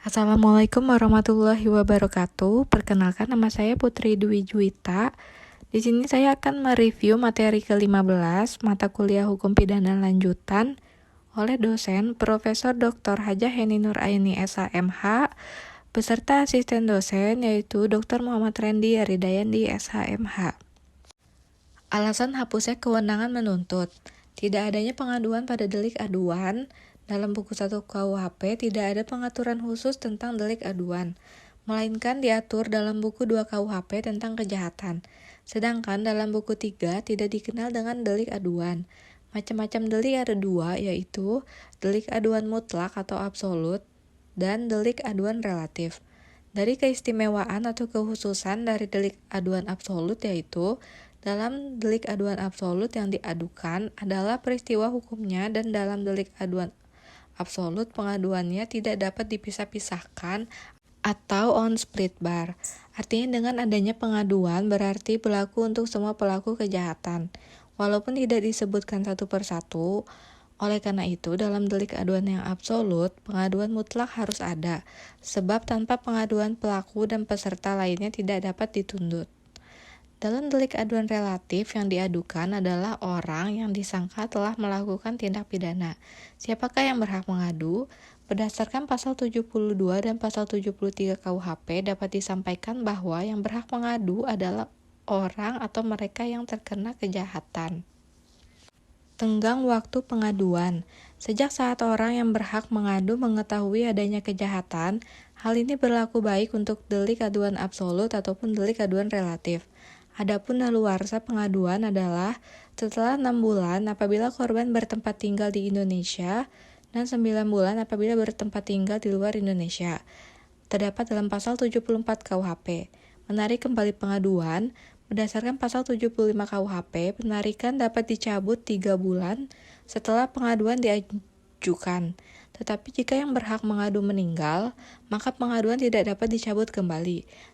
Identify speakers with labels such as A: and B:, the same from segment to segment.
A: Assalamualaikum warahmatullahi wabarakatuh. Perkenalkan, nama saya Putri Dwi Juwita. Di sini saya akan mereview materi ke-15 mata kuliah Hukum Pidana Lanjutan oleh dosen Profesor Dr. Hajah Heni Nuraini SHMH beserta asisten dosen yaitu Dr. Muhammad Rendi Aridayandi SHMH. Alasan hapusnya kewenangan menuntut. Tidak adanya pengaduan pada delik aduan. Dalam buku 1 KUHP tidak ada pengaturan khusus tentang delik aduan, melainkan diatur dalam buku 2 KUHP tentang kejahatan. Sedangkan dalam buku 3 tidak dikenal dengan delik aduan. Macam-macam delik ada dua, yaitu delik aduan mutlak atau absolut dan delik aduan relatif. Dari keistimewaan atau kekhususan dari delik aduan absolut yaitu dalam delik aduan absolut yang diadukan adalah peristiwa hukumnya, dan dalam delik aduan absolut pengaduannya tidak dapat dipisah-pisahkan atau on split bar. Artinya dengan adanya pengaduan berarti berlaku untuk semua pelaku kejahatan, walaupun tidak disebutkan satu persatu. Oleh karena itu, dalam delik aduan yang absolut, pengaduan mutlak harus ada, sebab tanpa pengaduan pelaku dan peserta lainnya tidak dapat dituntut. Dalam delik aduan relatif, yang diadukan adalah orang yang disangka telah melakukan tindak pidana. Siapakah yang berhak mengadu? Berdasarkan pasal 72 dan pasal 73 KUHP dapat disampaikan bahwa yang berhak mengadu adalah orang atau mereka yang terkena kejahatan. Tenggang waktu pengaduan. Sejak saat orang yang berhak mengadu mengetahui adanya kejahatan, hal ini berlaku baik untuk delik aduan absolut ataupun delik aduan relatif. Adapun daluarsa pengaduan adalah setelah 6 bulan apabila korban bertempat tinggal di Indonesia dan 9 bulan apabila bertempat tinggal di luar Indonesia. Terdapat dalam pasal 74 KUHP. Menarik kembali pengaduan, berdasarkan pasal 75 KUHP, penarikan dapat dicabut 3 bulan setelah pengaduan diajukan. Tetapi jika yang berhak mengadu meninggal, maka pengaduan tidak dapat dicabut kembali.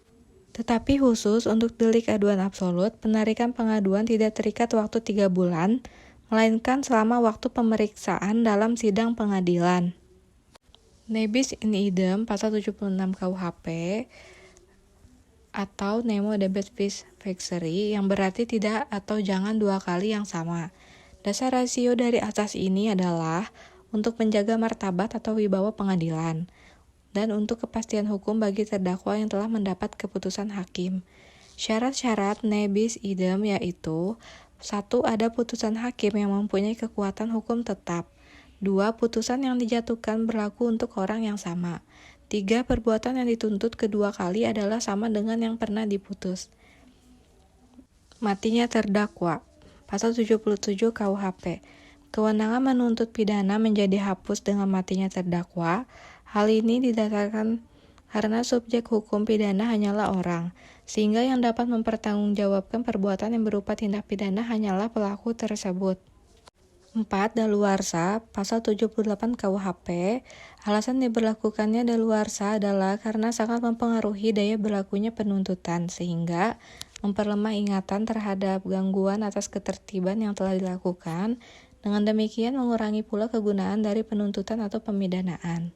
A: Tetapi khusus untuk delik aduan absolut, penarikan pengaduan tidak terikat waktu 3 bulan, melainkan selama waktu pemeriksaan dalam sidang pengadilan. Nebis in idem pasal 76 KUHP atau nemo debet vis vexeri, yang berarti tidak atau jangan 2 kali yang sama. Dasar rasio dari asas ini adalah untuk menjaga martabat atau wibawa pengadilan, dan untuk kepastian hukum bagi terdakwa yang telah mendapat keputusan hakim. Syarat-syarat nebis idem yaitu: 1. Ada putusan hakim yang mempunyai kekuatan hukum tetap. 2. Putusan yang dijatuhkan berlaku untuk orang yang sama. 3. Perbuatan yang dituntut kedua kali adalah sama dengan yang pernah diputus. Matinya terdakwa. Pasal 77 KUHP. Kewenangan menuntut pidana menjadi hapus dengan matinya terdakwa. Hal ini didasarkan karena subjek hukum pidana hanyalah orang, sehingga yang dapat mempertanggungjawabkan perbuatan yang berupa tindak pidana hanyalah pelaku tersebut. 4. Daluarsa. Pasal 78 KUHP. Alasan diberlakukannya daluarsa adalah karena sangat mempengaruhi daya berlakunya penuntutan, sehingga memperlemah ingatan terhadap gangguan atas ketertiban yang telah dilakukan. Dengan demikian mengurangi pula kegunaan dari penuntutan atau pemidanaan.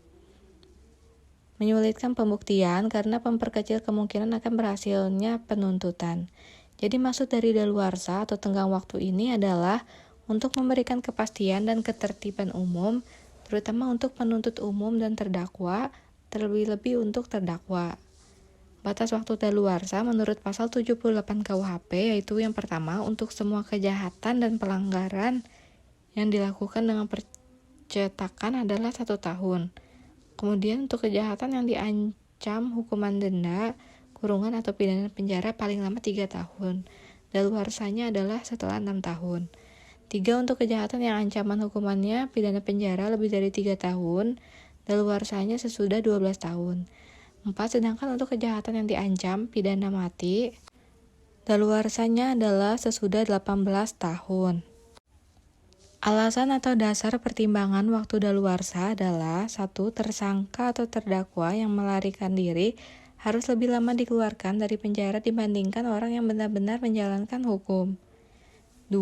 A: Menyulitkan pembuktian karena memperkecil kemungkinan akan berhasilnya penuntutan. Jadi maksud dari daluarsa atau tenggang waktu ini adalah untuk memberikan kepastian dan ketertiban umum, terutama untuk penuntut umum dan terdakwa, terlebih-lebih untuk terdakwa. Batas waktu daluarsa menurut pasal 78 KUHP yaitu yang pertama, untuk semua kejahatan dan pelanggaran yang dilakukan dengan percetakan adalah 1 tahun. Kemudian untuk kejahatan yang diancam hukuman denda, kurungan atau pidana penjara paling lama 3 tahun. Daluarsanya adalah setelah 6 tahun. 3. Untuk kejahatan yang ancaman hukumannya pidana penjara lebih dari 3 tahun, daluarsanya sesudah 12 tahun. 4. Sedangkan untuk kejahatan yang diancam pidana mati, daluarsanya adalah sesudah 18 tahun. Alasan atau dasar pertimbangan waktu daluarsa adalah: 1. Tersangka atau terdakwa yang melarikan diri harus lebih lama dikeluarkan dari penjara dibandingkan orang yang benar-benar menjalankan hukum. 2.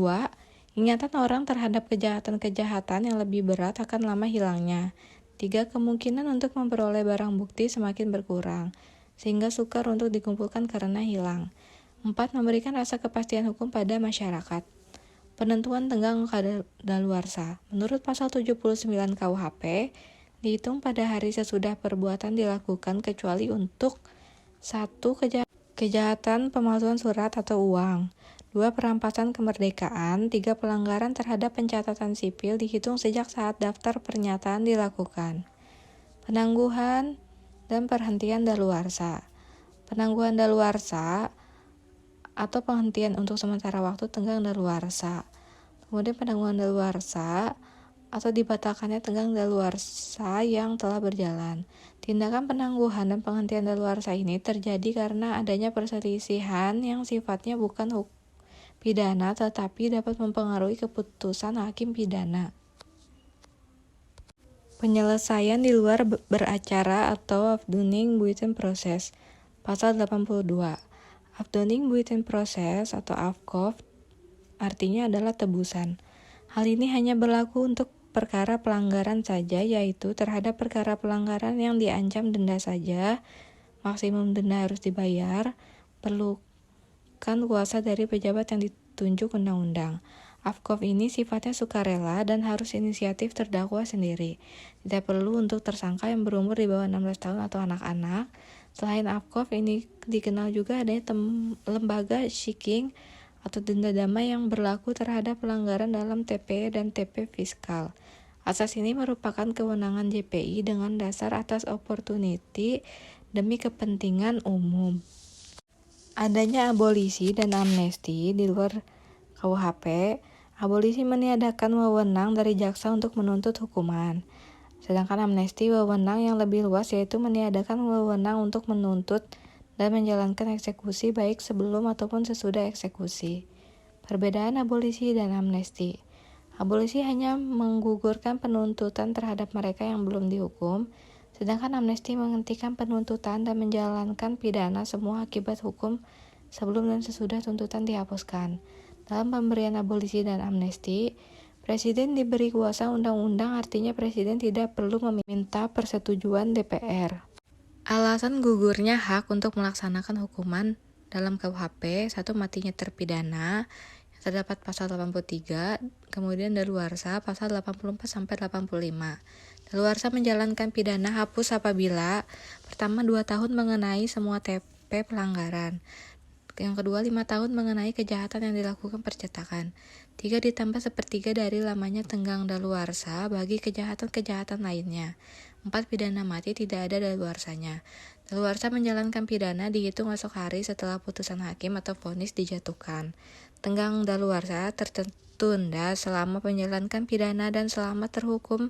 A: Ingatan orang terhadap kejahatan-kejahatan yang lebih berat akan lama hilangnya. 3. Kemungkinan untuk memperoleh barang bukti semakin berkurang, sehingga sukar untuk dikumpulkan karena hilang. 4. Memberikan rasa kepastian hukum pada masyarakat. Penentuan tenggang kadaluarsa. Menurut pasal 79 KUHP, dihitung pada hari sesudah perbuatan dilakukan kecuali untuk 1. Kejahatan pemalsuan surat atau uang, 2. Perampasan kemerdekaan, 3. Pelanggaran terhadap pencatatan sipil dihitung sejak saat daftar pernyataan dilakukan. Penangguhan dan perhentian daluarsa. Penangguhan daluarsa atau penghentian untuk sementara waktu tenggang daluarsa. Kemudian penangguhan daluarsa atau dibatalkannya tenggang daluarsa yang telah berjalan. Tindakan penangguhan dan penghentian daluarsa ini terjadi karena adanya perselisihan yang sifatnya bukan pidana tetapi dapat mempengaruhi keputusan hakim pidana. Penyelesaian di luar beracara atau afdoening buiten proses. Pasal 82. Afdoening buiten proses atau AFKOF artinya adalah tebusan. Hal ini hanya berlaku untuk perkara pelanggaran saja, yaitu terhadap perkara pelanggaran yang diancam denda saja, maksimum denda harus dibayar, perlukan kuasa dari pejabat yang ditunjuk undang-undang. AFKOF ini sifatnya sukarela dan harus inisiatif terdakwa sendiri. Tidak perlu untuk tersangka yang berumur di bawah 16 tahun atau anak-anak. Selain AFKOF ini dikenal juga adanya lembaga shiking atau denda damai yang berlaku terhadap pelanggaran dalam TP dan TP fiskal. Asas ini merupakan kewenangan JPI dengan dasar atas opportunity demi kepentingan umum. Adanya abolisi dan amnesti di luar KUHP. Abolisi meniadakan wewenang dari jaksa untuk menuntut hukuman. Sedangkan amnesti wewenang yang lebih luas, yaitu meniadakan wewenang untuk menuntut dan menjalankan eksekusi baik sebelum ataupun sesudah eksekusi. Perbedaan abolisi dan amnesti. Abolisi hanya menggugurkan penuntutan terhadap mereka yang belum dihukum, sedangkan amnesti menghentikan penuntutan dan menjalankan pidana semua akibat hukum sebelum dan sesudah tuntutan dihapuskan. Dalam pemberian abolisi dan amnesti, Presiden diberi kuasa undang-undang, artinya Presiden tidak perlu meminta persetujuan DPR. Alasan gugurnya hak untuk melaksanakan hukuman dalam KUHP, 1. Matinya terpidana, yang terdapat pasal 83, kemudian daluarsa pasal 84-85. Daluarsa menjalankan pidana hapus apabila pertama 2 tahun mengenai semua TP pelanggaran, yang kedua 5 tahun mengenai kejahatan yang dilakukan percetakan, 3 ditambah 1/3 dari lamanya tenggang daluarsa bagi kejahatan-kejahatan lainnya, 4 pidana mati tidak ada daluarsanya. Daluarsa menjalankan pidana dihitung esok hari setelah putusan hakim atau vonis dijatuhkan. Tenggang daluarsa tertunda selama menjalankan pidana dan selama terhukum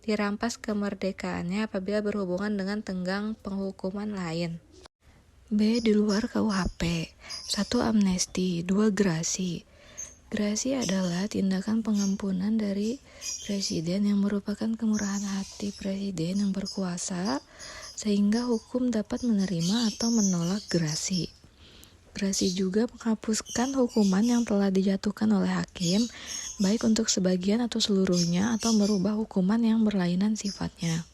A: dirampas kemerdekaannya apabila berhubungan dengan tenggang penghukuman lain. B. Di luar KUHP. 1. Amnesti. 2. Grasi. Grasi adalah tindakan pengampunan dari Presiden yang merupakan kemurahan hati Presiden yang berkuasa sehingga hukum dapat menerima atau menolak grasi. Grasi juga menghapuskan hukuman yang telah dijatuhkan oleh hakim, baik untuk sebagian atau seluruhnya, atau merubah hukuman yang berlainan sifatnya.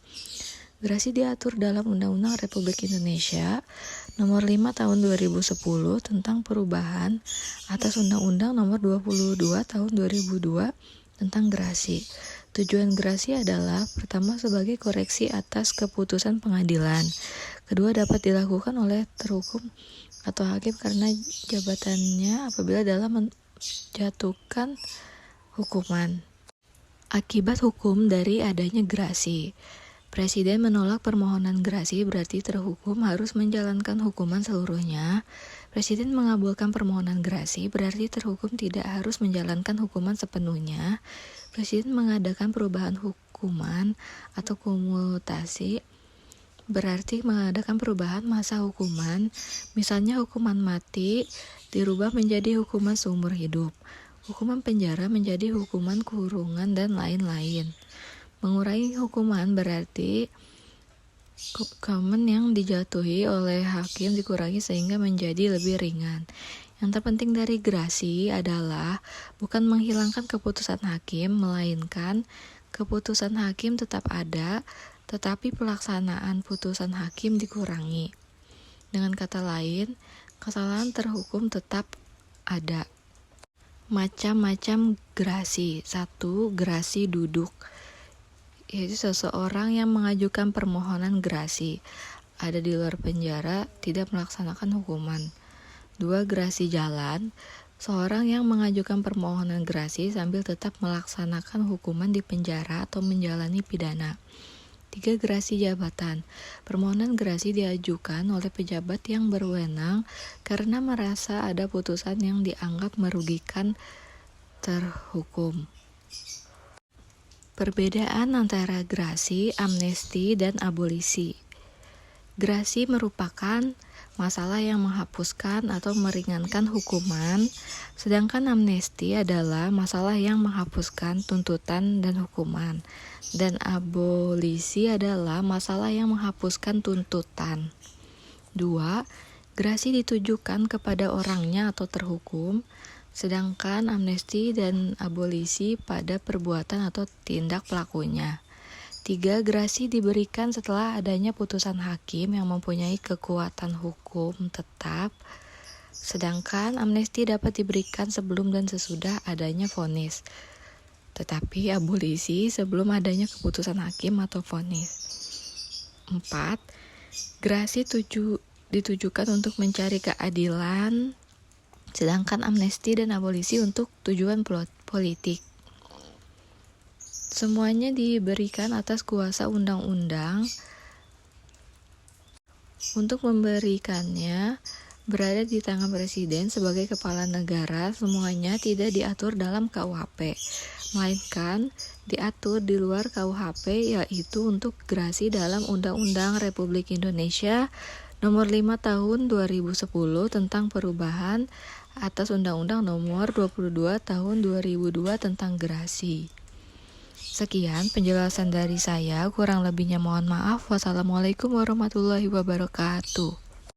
A: Grasi diatur dalam Undang-Undang Republik Indonesia Nomor 5 Tahun 2010 tentang perubahan atas Undang-Undang Nomor 22 Tahun 2002 tentang grasi. Tujuan grasi adalah pertama sebagai koreksi atas keputusan pengadilan, kedua dapat dilakukan oleh terhukum atau hakim karena jabatannya apabila dalam menjatuhkan hukuman. Akibat hukum dari adanya grasi. Presiden menolak permohonan grasi berarti terhukum harus menjalankan hukuman seluruhnya. Presiden mengabulkan permohonan grasi berarti terhukum tidak harus menjalankan hukuman sepenuhnya. Presiden mengadakan perubahan hukuman atau komutasi berarti mengadakan perubahan masa hukuman. Misalnya hukuman mati dirubah menjadi hukuman seumur hidup, hukuman penjara menjadi hukuman kurungan, dan lain-lain. Mengurangi hukuman berarti hukuman yang dijatuhi oleh hakim dikurangi sehingga menjadi lebih ringan. Yang terpenting dari grasi adalah bukan menghilangkan keputusan hakim, melainkan Keputusan hakim tetap ada, tetapi pelaksanaan putusan hakim dikurangi. Dengan kata lain, kesalahan terhukum tetap ada. Macam-macam gerasi. 1. Gerasi duduk, yaitu seseorang yang mengajukan permohonan gerasi, ada di luar penjara, tidak melaksanakan hukuman. 2. Gerasi jalan, seorang yang mengajukan permohonan gerasi sambil tetap melaksanakan hukuman di penjara atau menjalani pidana. 3. Gerasi jabatan, permohonan gerasi diajukan oleh pejabat yang berwenang karena merasa ada putusan yang dianggap merugikan terhukum. Perbedaan antara gerasi, amnesti, dan abolisi. Gerasi merupakan masalah yang menghapuskan atau meringankan hukuman, sedangkan amnesti adalah masalah yang menghapuskan tuntutan dan hukuman, dan abolisi adalah masalah yang menghapuskan tuntutan. 2. Gerasi ditujukan kepada orangnya atau terhukum, sedangkan amnesti dan abolisi pada perbuatan atau tindak pelakunya. 3. Gerasi diberikan setelah adanya putusan hakim yang mempunyai kekuatan hukum tetap, sedangkan amnesti dapat diberikan sebelum dan sesudah adanya vonis, tetapi abolisi sebelum adanya keputusan hakim atau vonis. 4. Gerasi ditujukan untuk mencari keadilan, sedangkan amnesti dan abolisi untuk tujuan politik. Semuanya diberikan atas kuasa undang-undang. Untuk memberikannya berada di tangan presiden sebagai kepala negara. Semuanya tidak diatur dalam KUHP, melainkan diatur di luar KUHP, yaitu untuk gerasi dalam Undang-Undang Republik Indonesia Nomor 5 Tahun 2010 tentang perubahan atas Undang-Undang Nomor 22 Tahun 2002 tentang gerasi. Sekian penjelasan dari saya, kurang lebihnya mohon maaf. Wassalamualaikum warahmatullahi wabarakatuh.